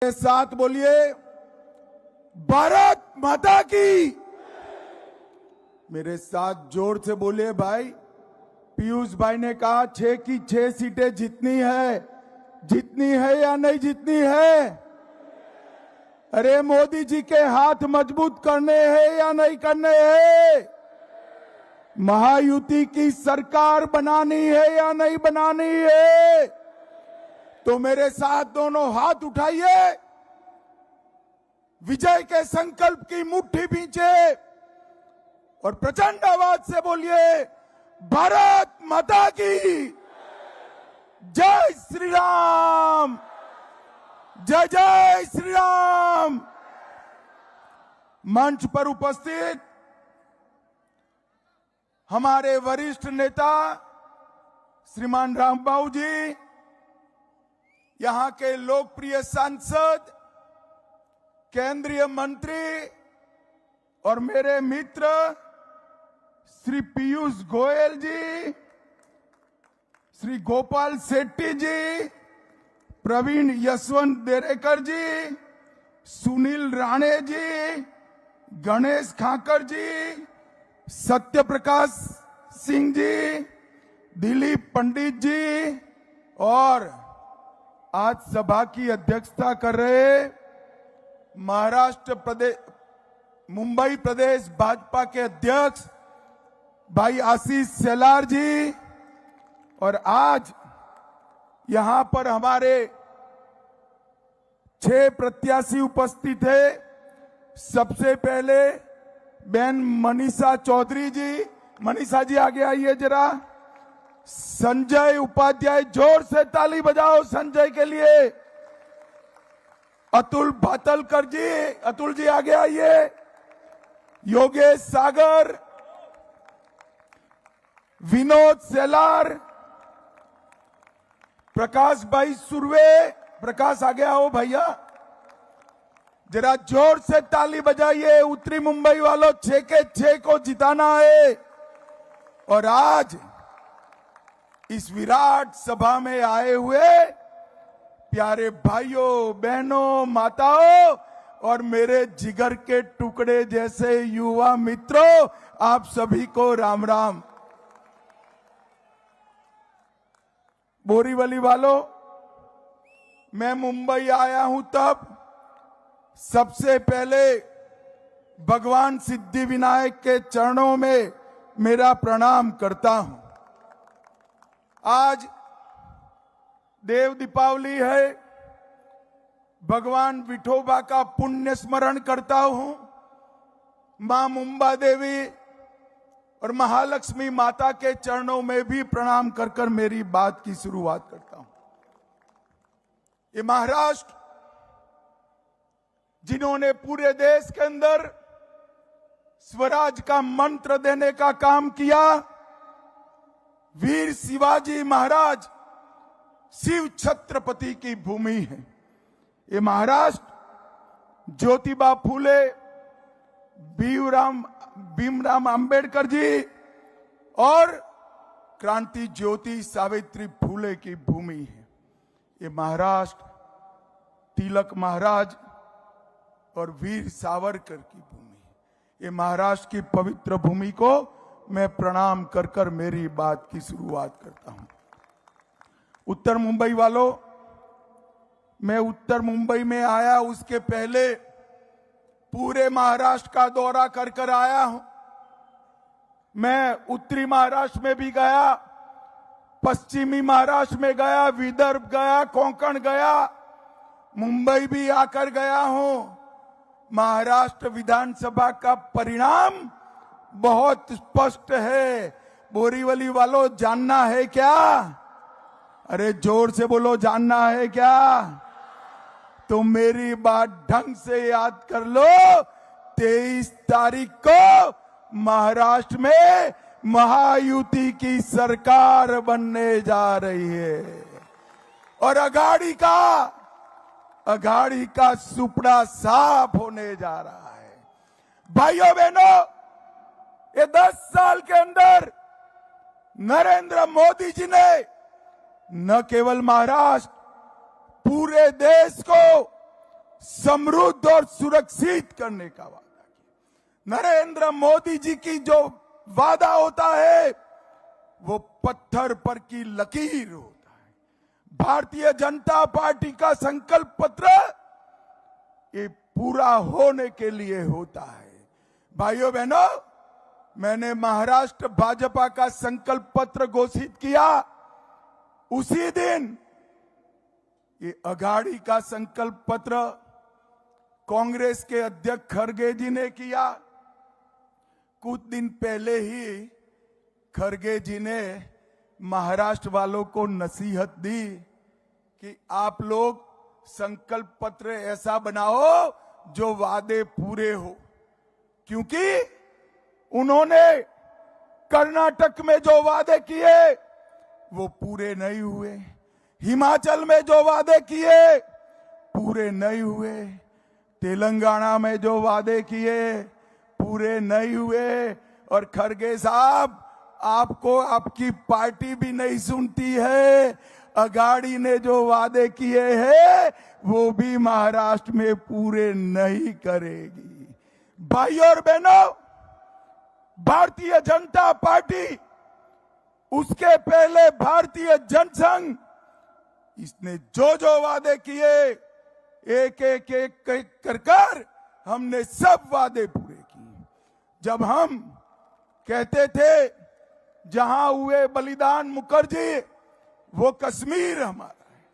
के साथ बोलिए भारत माता की। मेरे साथ जोर से बोलिए भाई। पीयूष भाई ने कहा 6 की 6 सीटें जितनी है या नहीं जितनी है? अरे मोदी जी के हाथ मजबूत करने हैं या नहीं करने हैं? महायुति की सरकार बनानी है या नहीं बनानी है? तो मेरे साथ दोनों हाथ उठाइए, विजय के संकल्प की मुट्ठी भींचे और प्रचंड आवाज से बोलिए भारत माता की जय श्री राम, जय जय श्री राम। मंच पर उपस्थित हमारे वरिष्ठ नेता श्रीमान रामबाबू जी, यहां के लोकप्रिय सांसद, केंद्रीय मंत्री और मेरे मित्र श्री पीयूष गोयल जी, श्री गोपाल शेट्टी जी, प्रवीण यशवंत देरेकर जी, सुनील राणे जी, गणेश खाकर जी, सत्य प्रकाश सिंह जी, दिलीप पंडित जी और आज सभा की अध्यक्षता कर रहे महाराष्ट्र प्रदेश मुंबई प्रदेश भाजपा के अध्यक्ष भाई आशीष शेलार जी, और आज यहां पर हमारे 6 प्रत्याशी उपस्थित है। सबसे पहले बहन मनीषा चौधरी जी, मनीषा जी आगे आइए जरा। संजय उपाध्याय, जोर से ताली बजाओ संजय के लिए। अतुल भातलकर जी, अतुल जी आगे आइए। योगेश सागर, विनोद शेलार, प्रकाश भाई सुरवे, प्रकाश आगे आओ भैया, जरा जोर से ताली बजाइए। उत्तरी मुंबई वालों 6 के 6 को जिताना है। और आज इस विराट सभा में आए हुए प्यारे भाइयों, बहनों, माताओं और मेरे जिगर के टुकड़े जैसे युवा मित्रों, आप सभी को राम राम। बोरीवली वालों, मैं मुंबई आया हूं तब सबसे पहले भगवान सिद्धि विनायक के चरणों में मेरा प्रणाम करता हूं। आज देव दीपावली है, भगवान विठोबा का पुण्य स्मरण करता हूं। मां मुंबा देवी और महालक्ष्मी माता के चरणों में भी प्रणाम कर कर मेरी बात की शुरुआत करता हूं। ये महाराष्ट्र जिन्होंने पूरे देश के अंदर स्वराज का मंत्र देने का काम किया, वीर शिवाजी महाराज शिव छत्रपति की भूमि है। ये महाराष्ट्र ज्योतिबा फूले, भीमराव अंबेडकर जी और क्रांति ज्योति सावित्री फूले की भूमि है। ये महाराष्ट्र तिलक महाराज और वीर सावरकर की भूमि है। ये महाराष्ट्र की पवित्र भूमि को मैं प्रणाम कर कर मेरी बात की शुरुआत करता हूं। उत्तर मुंबई वालों, मैं उत्तर मुंबई में आया उसके पहले पूरे महाराष्ट्र का दौरा कर कर आया हूं। मैं उत्तरी महाराष्ट्र में भी गया, पश्चिमी महाराष्ट्र में गया, विदर्भ गया, कोंकण गया, मुंबई भी आकर गया हूं। महाराष्ट्र विधानसभा का परिणाम बहुत स्पष्ट है। बोरीवली वालों, जानना है क्या? अरे जोर से बोलो, जानना है क्या? तो मेरी बात ढंग से याद कर लो। 23 तारीख को महाराष्ट्र में महायुति की सरकार बनने जा रही है और अघाड़ी का सुपड़ा साफ होने जा रहा है। भाइयों बहनों, ये 10 साल के अंदर नरेंद्र मोदी जी ने न केवल महाराष्ट्र, पूरे देश को समृद्ध और सुरक्षित करने का वादा किया। नरेंद्र मोदी जी की जो वादा होता है वो पत्थर पर की लकीर होता है। भारतीय जनता पार्टी का संकल्प पत्र ये पूरा होने के लिए होता है। भाइयों बहनों, मैंने महाराष्ट्र भाजपा का संकल्प पत्र घोषित किया, उसी दिन ये अघाड़ी का संकल्प पत्र कांग्रेस के अध्यक्ष खरगे जी ने किया। कुछ दिन पहले ही खरगे जी ने महाराष्ट्र वालों को नसीहत दी कि आप लोग संकल्प पत्र ऐसा बनाओ जो वादे पूरे हो, क्योंकि उन्होंने कर्नाटक में जो वादे किए वो पूरे नहीं हुए, हिमाचल में जो वादे किए पूरे नहीं हुए, तेलंगाना में जो वादे किए पूरे नहीं हुए। और खरगे साहब, आपको आपकी पार्टी भी नहीं सुनती है। अघाड़ी ने जो वादे किए हैं वो भी महाराष्ट्र में पूरे नहीं करेगी। भाइयों और बहनों, भारतीय जनता पार्टी, उसके पहले भारतीय जनसंघ, इसने जो जो वादे किए एक एक एक एक कर कर हमने सब वादे पूरे किए। जब हम कहते थे जहां हुए बलिदान मुखर्जी वो कश्मीर हमारा है,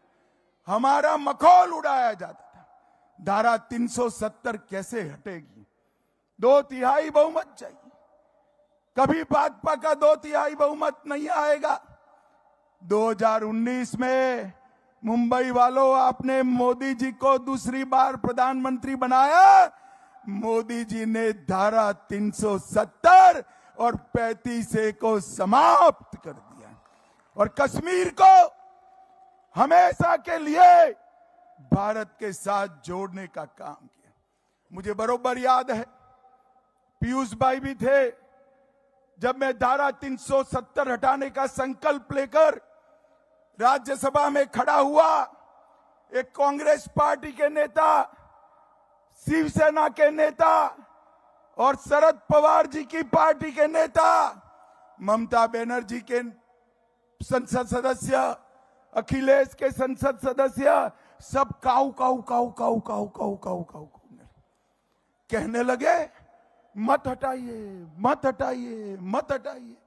हमारा मखौल उड़ाया जाता था। धारा 370 कैसे हटेगी? 2/3 बहुमत चाहिए। कभी भाजपा का 2/3 बहुमत नहीं आएगा। 2019 में मुंबई वालों, आपने मोदी जी को दूसरी बार प्रधानमंत्री बनाया। मोदी जी ने धारा 370 और 35A को समाप्त कर दिया और कश्मीर को हमेशा के लिए भारत के साथ जोड़ने का काम किया। मुझे बरोबर याद है, पीयूष भाई भी थे जब मैं धारा 370 हटाने का संकल्प लेकर राज्यसभा में खड़ा हुआ। एक कांग्रेस पार्टी के नेता, शिवसेना के नेता और शरद पवार जी की पार्टी के नेता, ममता बनर्जी के संसद सदस्य, अखिलेश के संसद सदस्य, सब काऊ काऊ काऊ काऊ काऊ काऊ काऊ काऊ कहने लगे, मत हटाइए, मत हटाइए, मत हटाइए।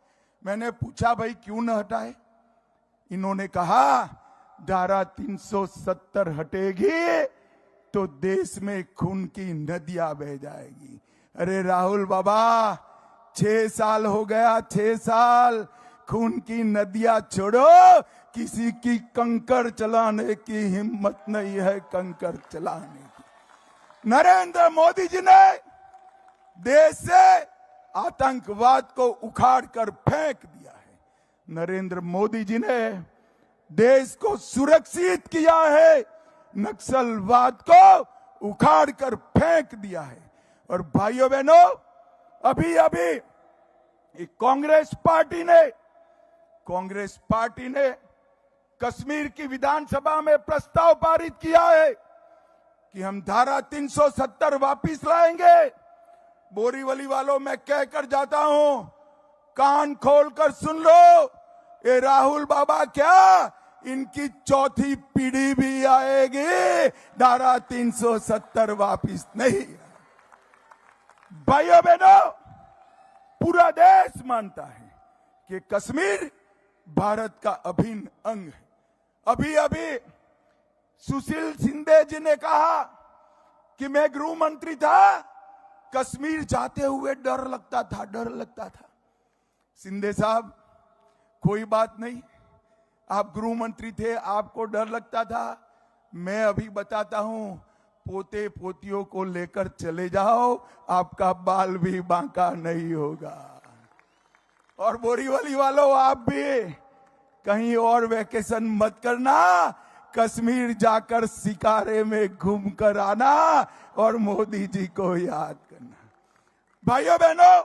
मैंने पूछा, भाई क्यों न हटाए? इन्होंने कहा धारा 370 हटेगी तो देश में खून की नदियां बह जाएगी। अरे राहुल बाबा, 6 साल हो गया, 6 साल। खून की नदियां छोड़ो, किसी की कंकर चलाने की हिम्मत नहीं है, कंकर चलाने की। नरेंद्र मोदी जी ने देश से आतंकवाद को उखाड़ कर फेंक दिया है। नरेंद्र मोदी जी ने देश को सुरक्षित किया है, नक्सलवाद को उखाड़ कर फेंक दिया है। और भाइयों बहनों, अभी अभी कांग्रेस पार्टी ने कश्मीर की विधानसभा में प्रस्ताव पारित किया है कि हम धारा 370 वापिस लाएंगे। बोरीवली वालों, मैं कहकर जाता हूं, कान खोलकर सुन लो, ये राहुल बाबा क्या, इनकी चौथी पीढ़ी भी आएगी, धारा 370 वापिस नहीं। भाइयों बहनों, पूरा देश मानता है कि कश्मीर भारत का अभिन्न अंग है। अभी अभी सुशील शिंदे जी ने कहा कि मैं गृह मंत्री था, कश्मीर जाते हुए डर लगता था, डर लगता था। शिंदे साहब, कोई बात नहीं, आप गृह मंत्री थे, आपको डर लगता था। मैं अभी बताता हूं, पोते पोतियों को लेकर चले जाओ, आपका बाल भी बांका नहीं होगा। और बोरीवली वालों, आप भी कहीं और वैकेशन मत करना, कश्मीर जाकर शिकारे में घूम कर आना और मोदी जी को याद करना। भाइयों बहनों,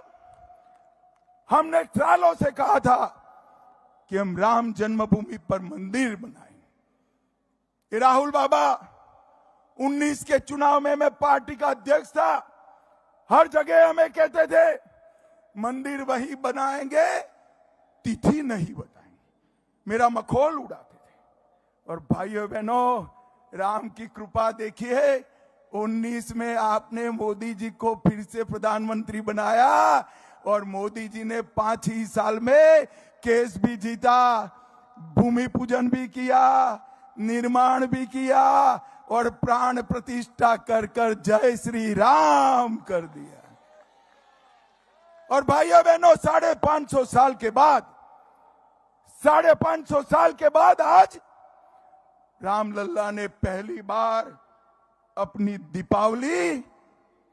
हमने सालों से कहा था कि हम राम जन्मभूमि पर मंदिर बनाएंगे। राहुल बाबा, 19 के चुनाव में मैं पार्टी का अध्यक्ष था। हर जगह हमें कहते थे मंदिर वही बनाएंगे, तिथि नहीं बताएंगे। मेरा मखौल उड़ाते थे। और भाइयों बहनों, राम की कृपा देखिए, 19 में आपने मोदी जी को फिर से प्रधानमंत्री बनाया और मोदी जी ने 5 ही साल में केस भी जीता, भूमि पूजन भी किया, निर्माण भी किया और प्राण प्रतिष्ठा कर कर जय श्री राम कर दिया। और भाइयों बहनों, 550 साल के बाद, 550 साल के बाद आज रामलल्ला ने पहली बार अपनी दीपावली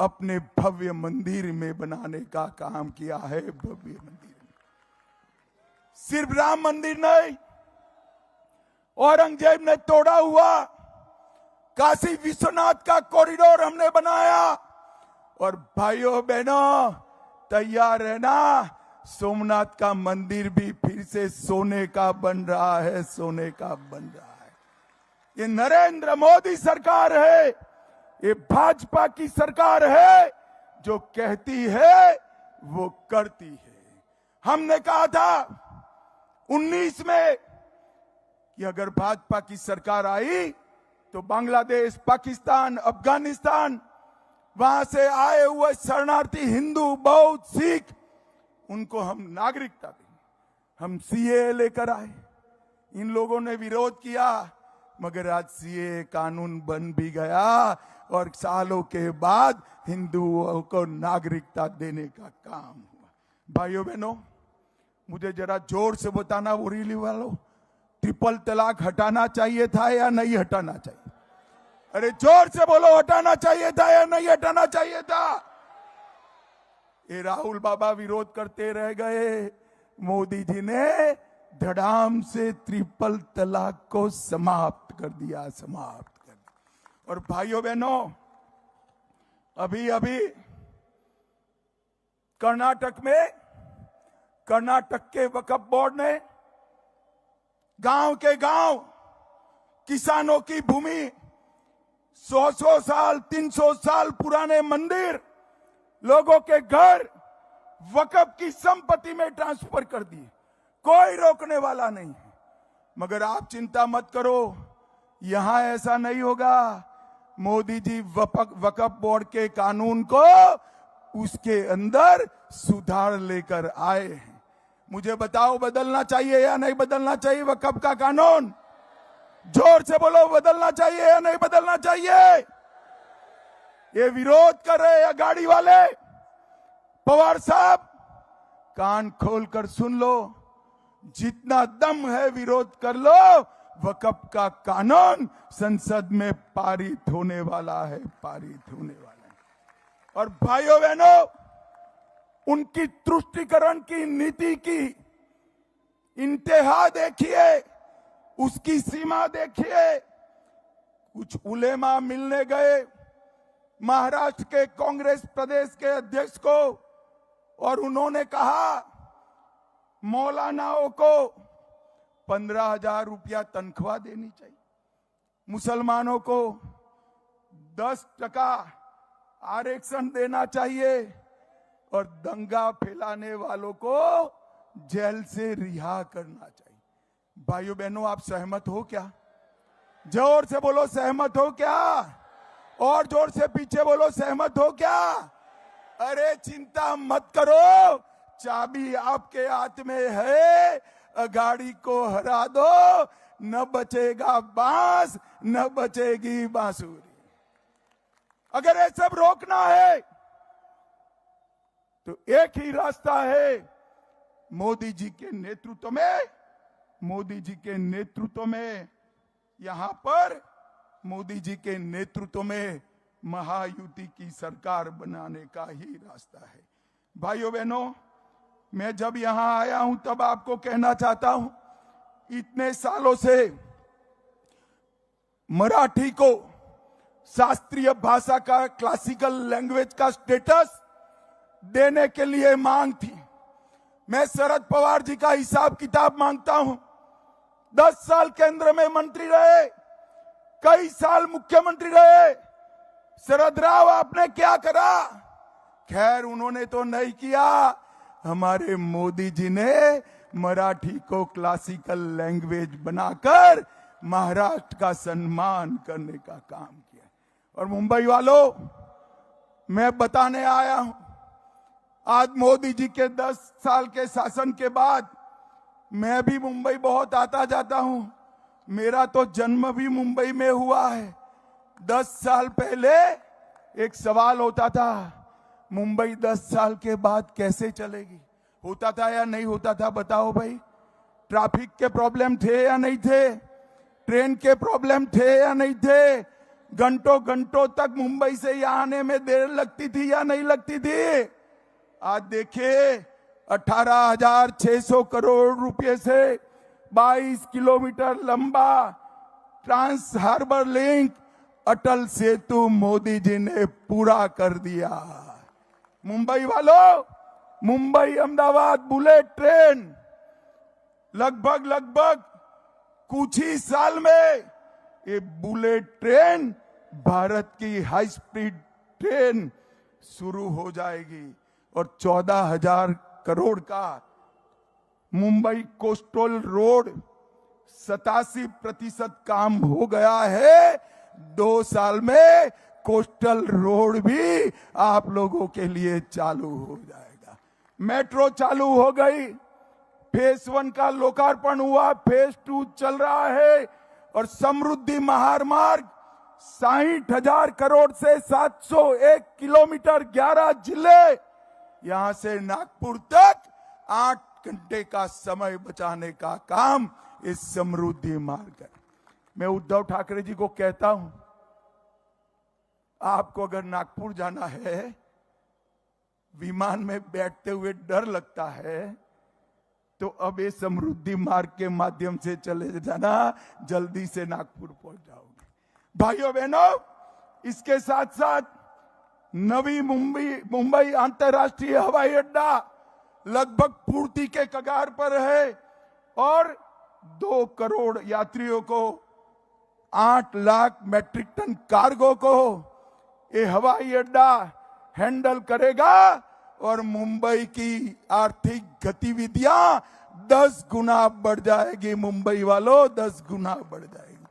अपने भव्य मंदिर में बनाने का काम किया है। भव्य मंदिर में सिर्फ राम मंदिर नहीं, औरंगजेब ने तोड़ा हुआ काशी विश्वनाथ का कॉरिडोर हमने बनाया। और भाइयों बहनों, तैयार रहना, सोमनाथ का मंदिर भी फिर से सोने का बन रहा है, सोने का बन रहा है। ये नरेंद्र मोदी सरकार है, ये भाजपा की सरकार है, जो कहती है वो करती है। हमने कहा था 19 में कि अगर भाजपा की सरकार आई तो बांग्लादेश, पाकिस्तान, अफगानिस्तान, वहां से आए हुए शरणार्थी हिंदू, बौद्ध, सिख, उनको हम नागरिकता देंगे। हम सीए लेकर आए, इन लोगों ने विरोध किया, मगर आज सीए कानून बन भी गया और सालों के बाद हिंदुओं को नागरिकता देने का काम हुआ। भाइयों बहनों, मुझे जरा जोर से बताना, बोरीली वालों, ट्रिपल तलाक हटाना चाहिए था या नहीं हटाना चाहिए? अरे जोर से बोलो, हटाना चाहिए था या नहीं हटाना चाहिए था? ये राहुल बाबा विरोध करते रह गए, मोदी जी ने धड़ाम से ट्रिपल तलाक को समाप्त कर दिया, समाप्त कर दिया। और भाइयों बहनों, अभी अभी कर्नाटक में, कर्नाटक के वक्फ बोर्ड ने गांव के गांव किसानों की भूमि, 100 साल 300 साल पुराने मंदिर, लोगों के घर वक्फ की संपत्ति में ट्रांसफर कर दिए। कोई रोकने वाला नहीं है। मगर आप चिंता मत करो, यहां ऐसा नहीं होगा। मोदी जी वक्फ बोर्ड के कानून को उसके अंदर सुधार लेकर आए हैं। मुझे बताओ, बदलना चाहिए या नहीं बदलना चाहिए वक्फ का कानून? जोर से बोलो, बदलना चाहिए या नहीं बदलना चाहिए? ये विरोध कर रहे हैं गाड़ी वाले, पवार साहब, कान खोलकर सुन लो, जितना दम है विरोध कर लो। वक्फ का कानून संसद में पारित होने वाला है, पारित होने वाला है। और भाइयों बहनों, उनकी तुष्टीकरण की नीति की इंतहा देखिए, उसकी सीमा देखिए। कुछ उलेमा मिलने गए महाराष्ट्र के कांग्रेस प्रदेश के अध्यक्ष को, और उन्होंने कहा मौलानाओं को 15,000 रुपया तनख्वाह देनी चाहिए, मुसलमानों को 10% आरक्षण देना चाहिए और दंगा फैलाने वालों को जेल से रिहा करना चाहिए। भाइयों बहनों, आप सहमत हो क्या? जोर से बोलो, सहमत हो क्या? और जोर से पीछे बोलो, सहमत हो क्या? अरे चिंता मत करो, चाबी आपके हाथ में है, गाड़ी को हरा दो, न बचेगा बांस, न बचेगी बांसुरी। अगर ये सब रोकना है तो एक ही रास्ता है, मोदी जी के नेतृत्व में, मोदी जी के नेतृत्व में, यहां पर मोदी जी के नेतृत्व में महायुति की सरकार बनाने का ही रास्ता है। भाइयों बहनों, मैं जब यहां आया हूं तब आपको कहना चाहता हूं, इतने सालों से मराठी को शास्त्रीय भाषा का, क्लासिकल लैंग्वेज का स्टेटस देने के लिए मांग थी। मैं शरद पवार जी का हिसाब किताब मांगता हूं। 10 साल केंद्र में मंत्री रहे, कई साल मुख्यमंत्री रहे। शरद राव आपने क्या करा? खैर उन्होंने तो नहीं किया, हमारे मोदी जी ने मराठी को क्लासिकल लैंग्वेज बनाकर महाराष्ट्र का सम्मान करने का काम किया। और मुंबई वालों, मैं बताने आया हूं, आज मोदी जी के 10 साल के शासन के बाद मैं भी मुंबई बहुत आता जाता हूं। मेरा तो जन्म भी मुंबई में हुआ है। 10 साल पहले एक सवाल होता था, मुंबई 10 साल के बाद कैसे चलेगी? होता था या नहीं होता था? बताओ भाई। ट्रैफिक के प्रॉब्लम थे या नहीं थे? ट्रेन के प्रॉब्लम थे या नहीं थे? घंटों घंटों तक मुंबई से यहां आने में देर लगती थी या नहीं लगती थी? आज देखिए 18,600 करोड़ रुपए से 22 किलोमीटर लंबा trans harbour link Atal Setu Modi ji ने पूरा कर दिया। मुंबई वालों, मुंबई अहमदाबाद बुलेट ट्रेन लगभग कुछ ही साल में ये बुलेट ट्रेन भारत की हाई स्पीड ट्रेन शुरू हो जाएगी। और 14,000 करोड़ का मुंबई कोस्टल रोड 87% काम हो गया है। 2 साल में कोस्टल रोड भी आप लोगों के लिए चालू हो जाएगा। मेट्रो चालू हो गई, फेज 1 का लोकार्पण हुआ, फेज 2 चल रहा है। और समृद्धि महामार्ग 60,000 करोड़ से 701 किलोमीटर 11 जिले, यहां से नागपुर तक 8 घंटे का समय बचाने का काम इस समृद्धि मार्ग है। मैं उद्धव ठाकरे जी को कहता हूं, आपको अगर नागपुर जाना है, विमान में बैठते हुए डर लगता है, तो अब ये समृद्धि मार्ग के माध्यम से चले जाना, जल्दी से नागपुर पहुंच जाओगे। भाइयों बहनों, इसके साथ साथ नवी मुंबई अंतर्राष्ट्रीय हवाई अड्डा लगभग पूर्ति के कगार पर है और 2 करोड़ यात्रियों को, 8 लाख मैट्रिक टन कार्गो को ये हवाई अड्डा हैंडल करेगा। और मुंबई की आर्थिक गतिविधियां 10 गुना बढ़ जाएगी। मुंबई वालों, 10 गुना बढ़ जाएगी।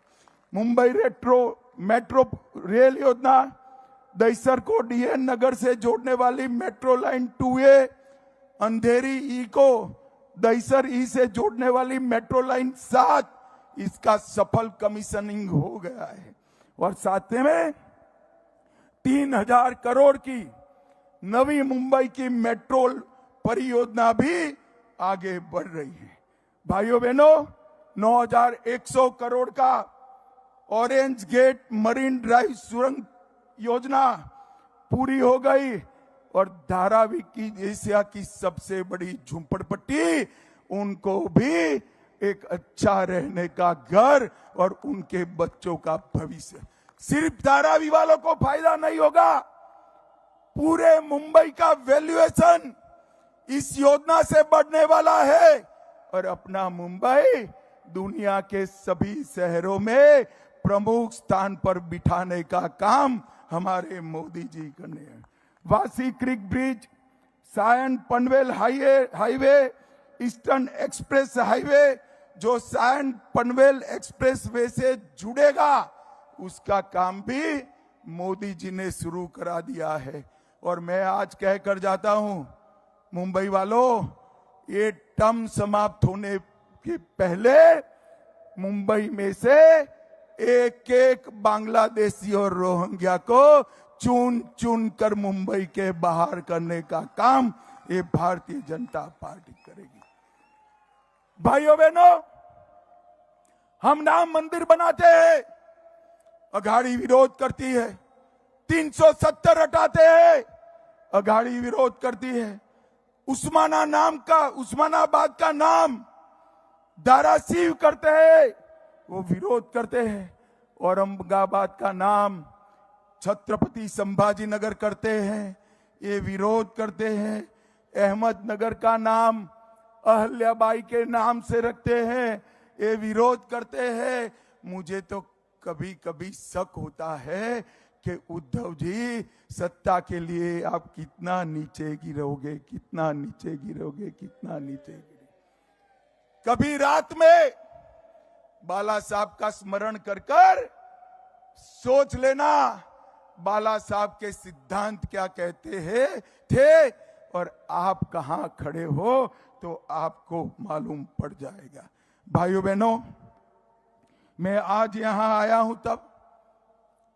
मुंबई मेट्रो रेल योजना, दहिसर को डीएन नगर से जोड़ने वाली मेट्रो लाइन 2A, अंधेरी ई को दहिसर ई से जोड़ने वाली मेट्रो लाइन 7, इसका सफल कमीशनिंग हो गया है। और साथ में 3,000 करोड़ की नवी मुंबई की मेट्रो परियोजना भी आगे बढ़ रही है। भाइयों बहनों, 9,100 करोड़ का ऑरेंज गेट मरीन ड्राइव सुरंग योजना पूरी हो गई। और धारावी की एशिया की सबसे बड़ी झुंपड़पट्टी, उनको भी एक अच्छा रहने का घर और उनके बच्चों का भविष्य। सिर्फ धारावी वालों को फायदा नहीं होगा, पूरे मुंबई का वैल्यूएशन इस योजना से बढ़ने वाला है। और अपना मुंबई दुनिया के सभी शहरों में प्रमुख स्थान पर बिठाने का काम हमारे मोदी जी करने हैं। Vashi creek bridge, Sion Panvel highway, eastern express highway, जो सायन पनवेल एक्सप्रेस वे से जुड़ेगा, उसका काम भी मोदी जी ने शुरू करा दिया है। और मैं आज कहकर जाता हूं, मुंबई वालों, ये टर्म समाप्त होने के पहले मुंबई में से एक बांग्लादेशी और रोहिंग्या को चुन चुन कर मुंबई के बाहर करने का काम ये भारतीय जनता पार्टी करेगी। भाइयों बहनों, हम राम मंदिर बनाते हैं, अघाड़ी विरोध करती है। 370 हटाते हैं, अघाड़ी विरोध करती है। उस्मानाबाद का नाम धाराशिव करते हैं, वो विरोध करते हैं। औरंगाबाद का नाम छत्रपति संभाजी नगर करते हैं, ये विरोध करते हैं। अहमदनगर का नाम अहल्याबाई के नाम से रखते हैं, ये विरोध करते हैं। मुझे तो कभी कभी शक होता है कि उद्धव जी सत्ता के लिए आप कितना नीचे गिरोगे, कितना नीचे गिरोगे, कितना नीचे गिरोगे। कभी रात में बाला साहब का स्मरण कर कर सोच लेना बाला साहब के सिद्धांत क्या कहते हैं थे और आप कहां खड़े हो तो आपको मालूम पड़ जाएगा। भाइयों बहनों, मैं आज यहां आया हूं तब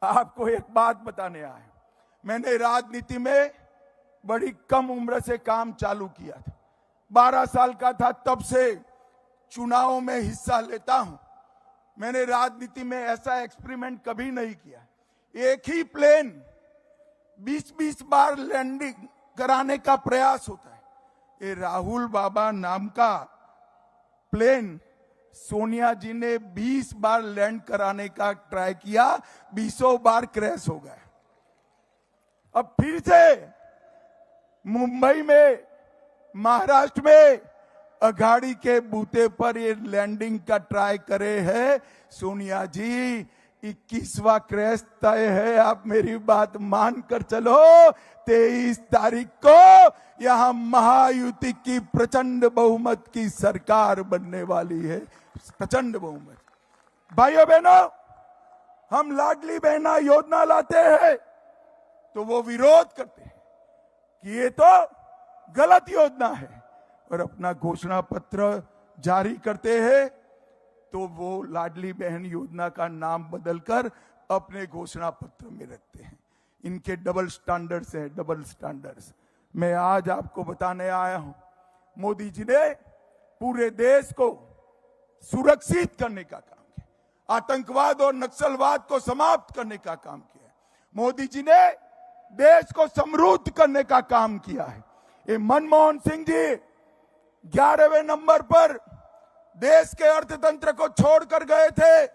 आपको एक बात बताने आया। मैंने राजनीति में बड़ी कम उम्र से काम चालू किया था। 12 साल का था तब से चुनावों में हिस्सा लेता हूं। मैंने राजनीति में ऐसा एक्सपेरिमेंट कभी नहीं किया। एक ही प्लेन 20-20 बार लैंडिंग कराने का प्रयास होता है। ये राहुल बाबा नाम का प्लेन सोनिया जी ने 20 बार लैंड कराने का ट्राई किया, 20 बार क्रैश हो गया। अब फिर से मुंबई में, महाराष्ट्र में अघाड़ी के बूते पर ये लैंडिंग का ट्राई करे है सोनिया जी। 21वां क्रैश तय है। आप मेरी बात मान कर चलो, 23 तारीख को यहां महायुति की प्रचंड बहुमत की सरकार बनने वाली है। प्रचंड बहुमत। भाइयों बहनों, हम लाडली बहना योजना लाते हैं तो वो विरोध करते हैं कि ये तो गलत योजना है, और अपना घोषणा पत्र जारी करते हैं तो वो लाडली बहन योजना का नाम बदलकर अपने घोषणा पत्र में रखते हैं। इनके डबल स्टैंडर्ड्स हैं, डबल स्टैंडर्ड्स। मैं आज आपको बताने आया हूं, मोदी जी ने पूरे देश को सुरक्षित करने का काम किया, आतंकवाद और नक्सलवाद को समाप्त करने का काम किया है। मोदी जी ने देश को समृद्ध करने का काम किया है। ये मनमोहन सिंह जी 11वें नंबर पर देश के अर्थतंत्र को छोड़कर गए थे।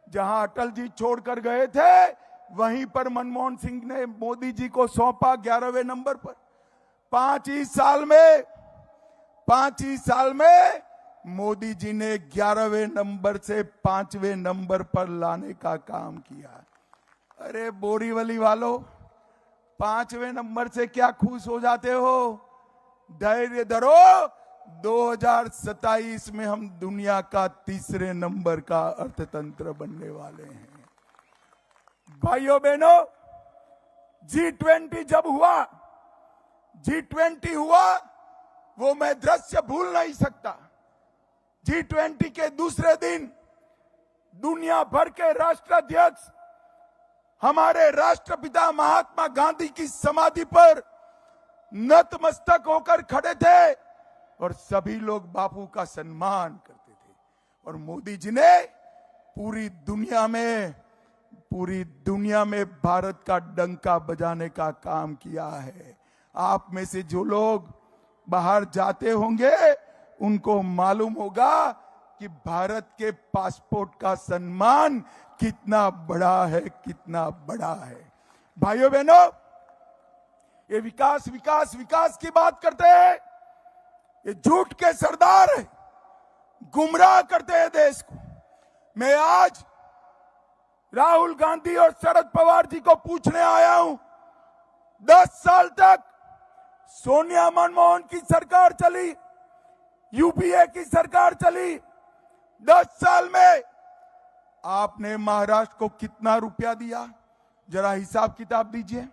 जहां अटल जी छोड़कर गए थे वहीं पर मनमोहन सिंह ने मोदी जी को सौंपा 11वें नंबर पर। 5 ही साल में मोदी जी ने 11वें नंबर से 5वें नंबर पर लाने का काम किया। अरे बोरीवली वालों, 5वें नंबर से क्या खुश हो जाते हो? धैर्य धरो, 2027 में हम दुनिया का 3रे नंबर का अर्थतंत्र बनने वाले हैं। भाइयों बहनों, G20 जब हुआ, G20 हुआ वो मैं दृश्य भूल नहीं सकता। G20 के दूसरे दिन दुनिया भर के राष्ट्राध्यक्ष हमारे राष्ट्रपिता महात्मा गांधी की समाधि पर नतमस्तक होकर खड़े थे और सभी लोग बापू का सम्मान करते थे। और मोदी जी ने पूरी दुनिया में भारत का डंका बजाने का काम किया है। आप में से जो लोग बाहर जाते होंगे उनको मालूम होगा कि भारत के पासपोर्ट का सम्मान कितना बड़ा है, कितना बड़ा है। भाइयों बहनों, ये विकास विकास विकास की बात करते हैं, ये झूठ के सरदार है, गुमराह करते हैं देश को। मैं आज राहुल गांधी और शरद पवार जी को पूछने आया हूं, 10 साल तक सोनिया मनमोहन की सरकार चली, यूपीए की सरकार चली। 10 साल में आपने महाराष्ट्र को कितना रुपया दिया? जरा हिसाब किताब दीजिए।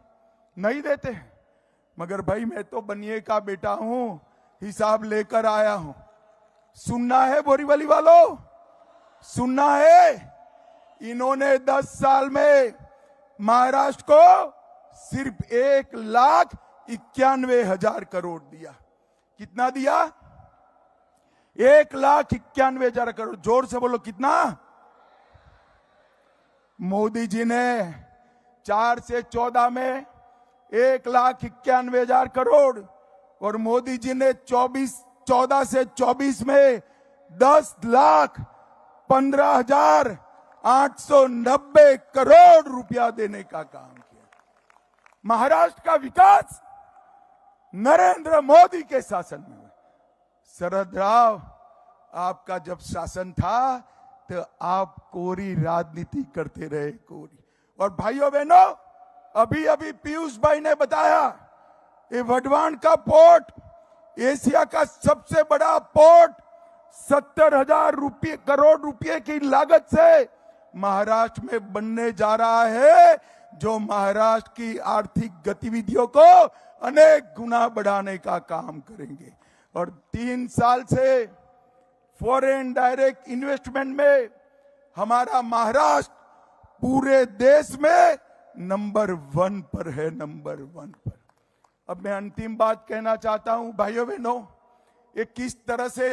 नहीं देते हैं। मगर भाई, मैं तो बनिए का बेटा हूं, हिसाब लेकर आया हूं। सुनना है बोरीवली वालों, सुनना है। इन्होंने 10 साल में महाराष्ट्र को सिर्फ 1,91,000 करोड़ दिया। कितना दिया? 1,91,000 करोड़। जोर से बोलो, कितना? मोदी जी ने 4 से 14 में 1,91,000 करोड़ और मोदी जी ने 14 से 24 में 10,15,890 करोड़ रुपया देने का काम किया। महाराष्ट्र का विकास नरेंद्र मोदी के शासन में हुआ। शरद राव, आपका जब शासन था तो आप कोरी राजनीति करते रहे, कोरी। और भाइयों बहनों, अभी अभी पीयूष भाई ने बताया, ये वढवान का पोर्ट एशिया का सबसे बड़ा पोर्ट 70,000 करोड़ रुपए की लागत से महाराष्ट्र में बनने जा रहा है, जो महाराष्ट्र की आर्थिक गतिविधियों को अनेक गुना बढ़ाने का काम करेंगे। और 3 साल से फॉरेन डायरेक्ट इन्वेस्टमेंट में हमारा महाराष्ट्र पूरे देश में नंबर 1 पर है, नंबर 1 पर। अब मैं अंतिम बात कहना चाहता हूं, भाइयों बहनों, ये किस तरह से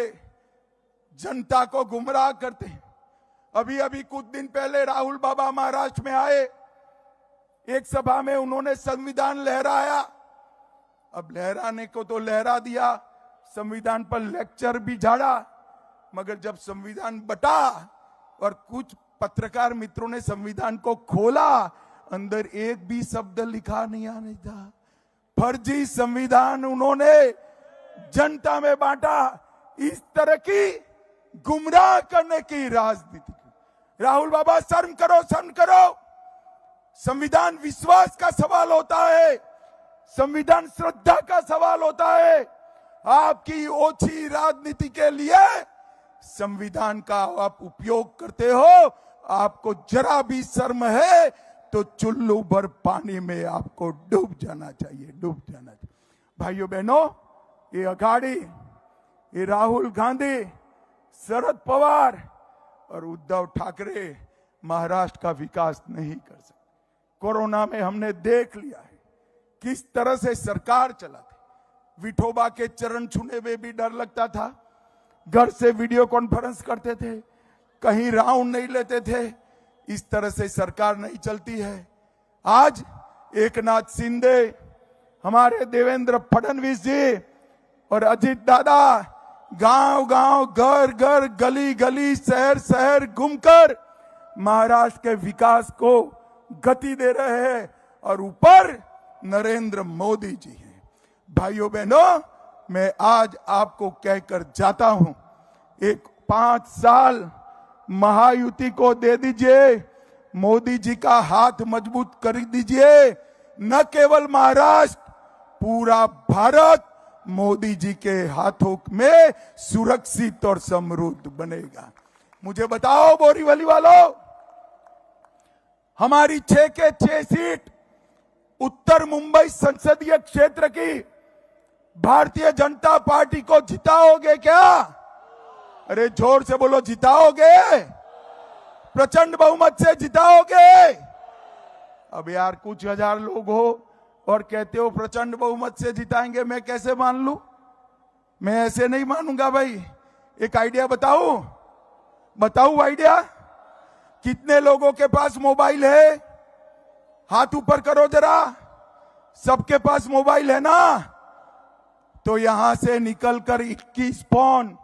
जनता को गुमराह करते हैं। अभी अभी कुछ दिन पहले राहुल बाबा महाराष्ट्र में आए, एक सभा में उन्होंने संविधान लहराया। अब लहराने को तो लहरा दिया, संविधान पर लेक्चर भी झाड़ा, मगर जब संविधान बटा और कुछ पत्रकार मित्रों ने संविधान को खोला, अंदर एक भी शब्द लिखा नहीं था। फर्जी संविधान उन्होंने जनता में बांटा। इस तरह की गुमराह करने की राजनीति। राहुल बाबा, शर्म करो, शर्म करो। संविधान विश्वास का सवाल होता है, संविधान श्रद्धा का सवाल होता है। आपकी ओछी राजनीति के लिए संविधान का आप उपयोग करते हो। आपको जरा भी शर्म है तो चुल्लू भर पानी में आपको डूब जाना चाहिए, डूब जाना चाहिए। भाइयों बहनों, ये अघाड़ी, ये राहुल गांधी, शरद पवार और उद्धव ठाकरे महाराष्ट्र का विकास नहीं कर सकते। कोरोना में हमने देख लिया है किस तरह से सरकार चलाती। विठोबा के चरण छूने में भी डर लगता था, घर से वीडियो कॉन्फ्रेंस करते थे, कहीं राउंड नहीं लेते थे। इस तरह से सरकार नहीं चलती है। आज एकनाथ शिंदे, हमारे देवेंद्र फडणवीस जी और अजित दादा गांव गांव, घर घर, गली गली, शहर शहर घूमकर महाराष्ट्र के विकास को गति दे रहे हैं। और ऊपर नरेंद्र मोदी जी हैं। भाइयों बहनों, मैं आज आपको कहकर जाता हूं, एक 5 साल महायुति को दे दीजिए, मोदी जी का हाथ मजबूत कर दीजिए। न केवल महाराष्ट्र, पूरा भारत मोदी जी के हाथों में सुरक्षित और समृद्ध बनेगा। मुझे बताओ बोरीवली वालों, हमारी 6 के 6 सीट उत्तर मुंबई संसदीय क्षेत्र की भारतीय जनता पार्टी को जिताओगे क्या? अरे जोर से बोलो, जिताओगे? प्रचंड बहुमत से जिताओगे? अब यार कुछ हजार लोग हो और कहते हो प्रचंड बहुमत से जिताएंगे, मैं कैसे मान लूं? मैं ऐसे नहीं मानूंगा भाई। एक आइडिया बताऊं आइडिया? कितने लोगों के पास मोबाइल है? हाथ ऊपर करो जरा। सबके पास मोबाइल है ना? तो यहां से निकलकर 21 फोन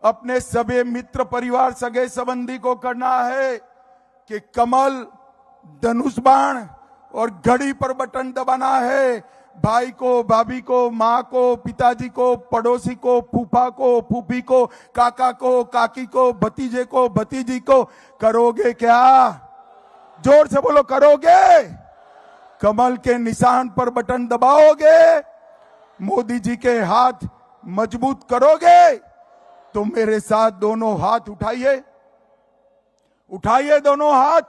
अपने सभी मित्र परिवार, सगे संबंधी को करना है कि कमल, धनुष बाण और घड़ी पर बटन दबाना है। भाई को, भाभी को, माँ को, पिताजी को, पड़ोसी को, फूफा को, फूफी को, काका को, काकी को, भतीजे को, भतीजी को। करोगे क्या? जोर से बोलो, करोगे? कमल के निशान पर बटन दबाओगे? मोदी जी के हाथ मजबूत करोगे? तो मेरे साथ दोनों हाथ उठाइए, उठाइए दोनों हाथ,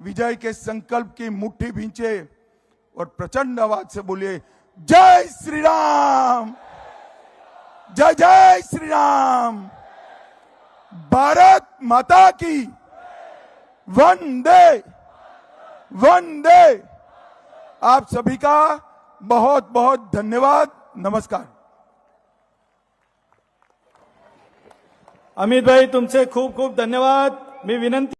विजय के संकल्प की मुट्ठी भींचे और प्रचंड आवाज से बोलिए, जय श्री राम, जय जय श्री राम, भारत माता की, वंदे वंदे। आप सभी का बहुत बहुत धन्यवाद। नमस्कार। अमित भाई, तुमचे खूप खूप धन्यवाद। मी विनंती